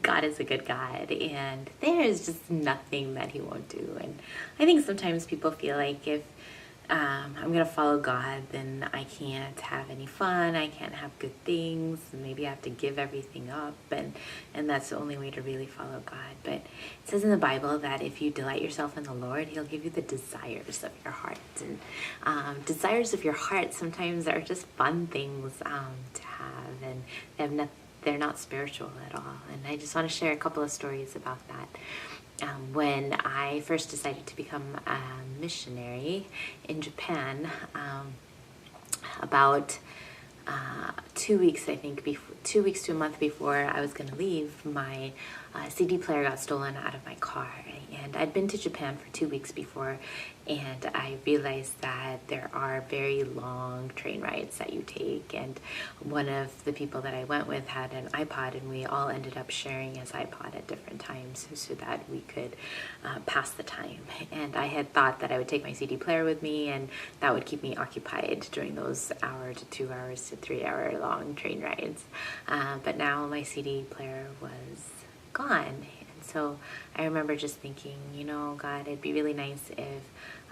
God is a good God, and there is just nothing that He won't do. And I think sometimes people feel like if I'm gonna follow God, then I can't have any fun. I can't have good things. Maybe I have to give everything up, and that's the only way to really follow God. But it says in the Bible that if you delight yourself in the Lord, He'll give you the desires of your heart. And desires of your heart sometimes are just fun things to have, and they have nothing. They're not spiritual at all. And I just want to share a couple of stories about that. When I first decided to become a missionary in Japan, about 2 weeks, I think, 2 weeks to a month before I was going to leave, my CD player got stolen out of my car. And I'd been to Japan for 2 weeks before, and I realized that there are very long train rides that you take. And one of the people that I went with had an iPod, and we all ended up sharing his iPod at different times so that we could pass the time. And I had thought that I would take my CD player with me, and that would keep me occupied during those hour to 2 hours to 3 hour long train rides. But now my CD player was gone. So I remember just thinking, God, it'd be really nice if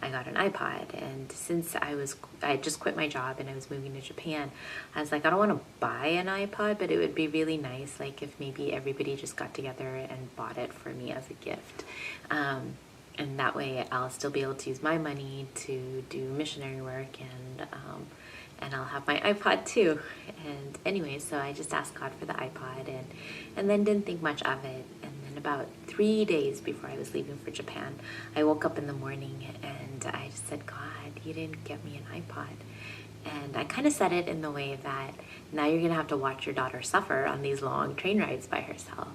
I got an iPod. And since I had just quit my job and I was moving to Japan, I was like, I don't want to buy an iPod, but it would be really nice, like, if maybe everybody just got together and bought it for me as a gift. And that way I'll still be able to use my money to do missionary work, and I'll have my iPod too. And anyway, so I just asked God for the iPod, and then didn't think much of it. And then about 3 days before I was leaving for Japan, I woke up in the morning and I just said, God, you didn't get me an iPod. And I kind of said it in the way that now you're going to have to watch your daughter suffer on these long train rides by herself.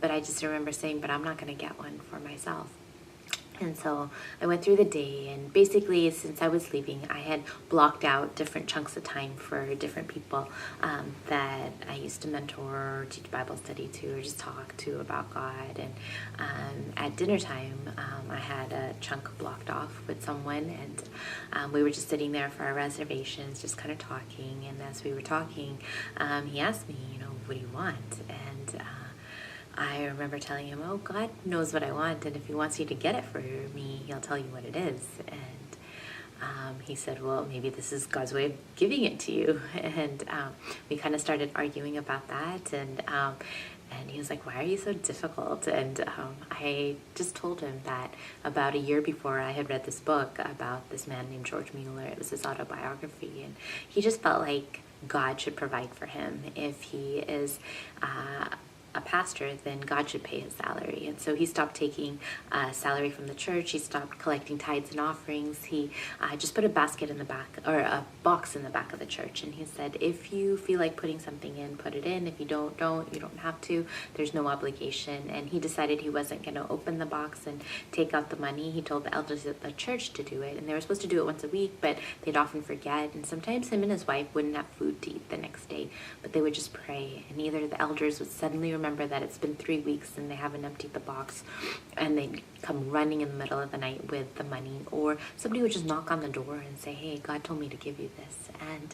But I just remember saying, but I'm not going to get one for myself. And so I went through the day, and basically since I was leaving, I had blocked out different chunks of time for different people that I used to mentor or teach Bible study to or just talk to about God. And at dinner time, I had a chunk blocked off with someone, and we were just sitting there for our reservations, just kind of talking. And as we were talking, he asked me, what do you want? And I remember telling him, oh, God knows what I want, and if He wants you to get it for me, He'll tell you what it is. And he said, well, maybe this is God's way of giving it to you. And we kind of started arguing about that, and he was like, why are you so difficult? And I just told him that about a year before I had read this book about this man named George Mueller. It was his autobiography, and he just felt like God should provide for him. If he is a pastor, then God should pay his salary. And so he stopped taking salary from the church. He stopped collecting tithes and offerings. He just put a basket in the back, or a box in the back of the church. And he said, if you feel like putting something in, put it in. If you don't, you don't have to. There's no obligation. And he decided he wasn't going to open the box and take out the money. He told the elders at the church to do it. And they were supposed to do it once a week, but they'd often forget. And sometimes him and his wife wouldn't have food to eat the next day, but they would just pray. And either the elders would suddenly remember that it's been 3 weeks and they haven't emptied the box, and they'd come running in the middle of the night with the money, or somebody would just knock on the door and say, hey, God told me to give you this. And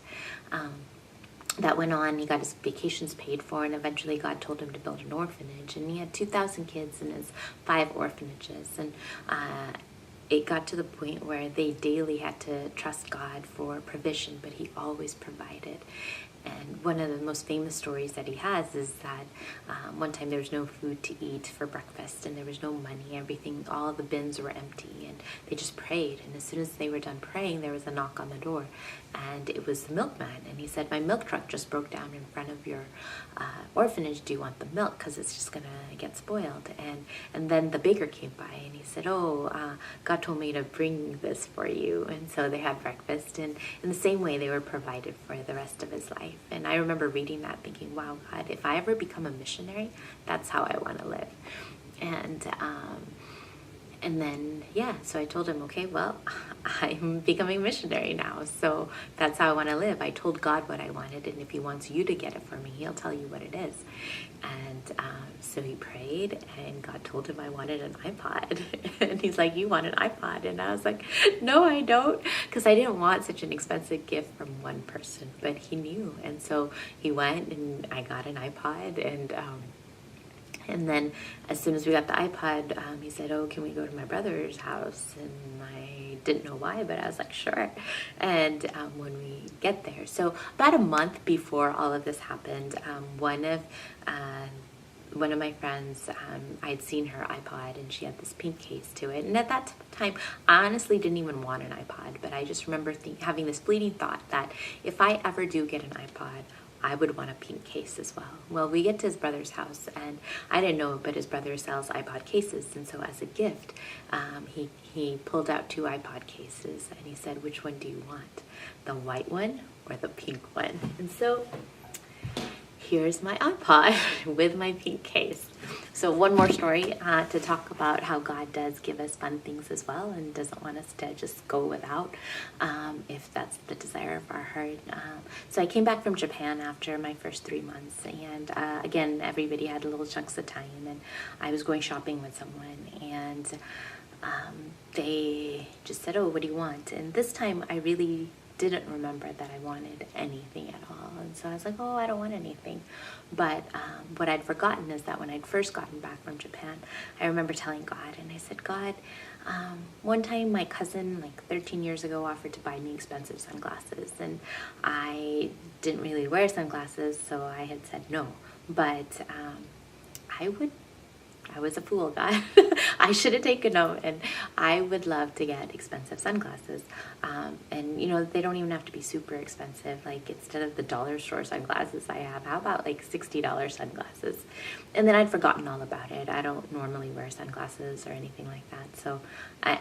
that went on. He got his vacations paid for, and eventually God told him to build an orphanage, and he had 2,000 kids in his 5 orphanages. And it got to the point where they daily had to trust God for provision, but He always provided. And one of the most famous stories that he has is that one time there was no food to eat for breakfast, and there was no money. Everything, all the bins were empty, and they just prayed. And as soon as they were done praying, there was a knock on the door, and it was the milkman. And he said, my milk truck just broke down in front of your orphanage. Do you want the milk? Because it's just going to get spoiled. And then the baker came by, and he said, God told me to bring this for you. And so they had breakfast, and in the same way, they were provided for the rest of his life. And I remember reading that thinking, wow, God, if I ever become a missionary, that's how I want to live. And then, yeah, so I told him, okay, well, I'm becoming a missionary now. So that's how I want to live. I told God what I wanted, and if he wants you to get it for me, he'll tell you what it is. And so he prayed, and God told him I wanted an iPod. And he's like, you want an iPod? And I was like, no, I don't. Because I didn't want such an expensive gift from one person, but he knew. And so he went, and I got an iPod, and then as soon as we got the iPod, he said, oh, can we go to my brother's house? And I didn't know why, but I was like, sure. And when we get there, so about a month before all of this happened, one of my friends, I had seen her iPod, and she had this pink case to it. And at that time, I honestly didn't even want an iPod, but I just remember having this fleeting thought that if I ever do get an iPod, I would want a pink case as well. Well, we get to his brother's house, and I didn't know, but his brother sells iPod cases. And so as a gift, he pulled out 2 iPod cases, and he said, which one do you want? The white one or the pink one? And so here's my iPod with my pink case. So one more story to talk about how God does give us fun things as well, and doesn't want us to just go without if that's the desire of our heart. So I came back from Japan after my first 3 months, and again, everybody had little chunks of time, and I was going shopping with someone, and they just said, oh, what do you want? And this time I really didn't remember that I wanted anything at all. And so I was like, oh, I don't want anything. But what I'd forgotten is that when I'd first gotten back from Japan, I remember telling God, and I said, God, one time my cousin, like 13 years ago, offered to buy me expensive sunglasses. And I didn't really wear sunglasses, so I had said no. But I was a fool, God. I should have taken note, and I would love to get expensive sunglasses. And, you know, they don't even have to be super expensive. Like, instead of the dollar store sunglasses I have, how about like $60 sunglasses? And then I'd forgotten all about it. I don't normally wear sunglasses or anything like that. So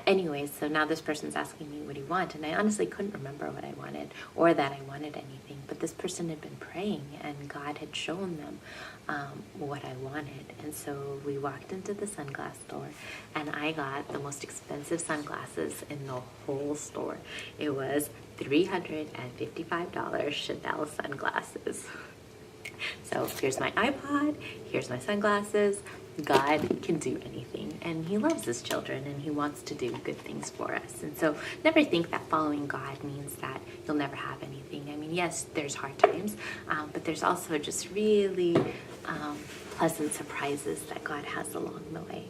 anyways, so now this person's asking me, what do you want? And I honestly couldn't remember what I wanted or that I wanted anything. But this person had been praying, and God had shown them what I wanted. And so we walked into the sunglass store, and I got the most expensive sunglasses in the whole store. It was $355 Chanel sunglasses. So here's my iPod, here's my sunglasses. God can do anything, and he loves his children, and he wants to do good things for us. And so never think that following God means that you'll never have anything. I mean, yes, there's hard times, but there's also just really pleasant surprises that God has along the way.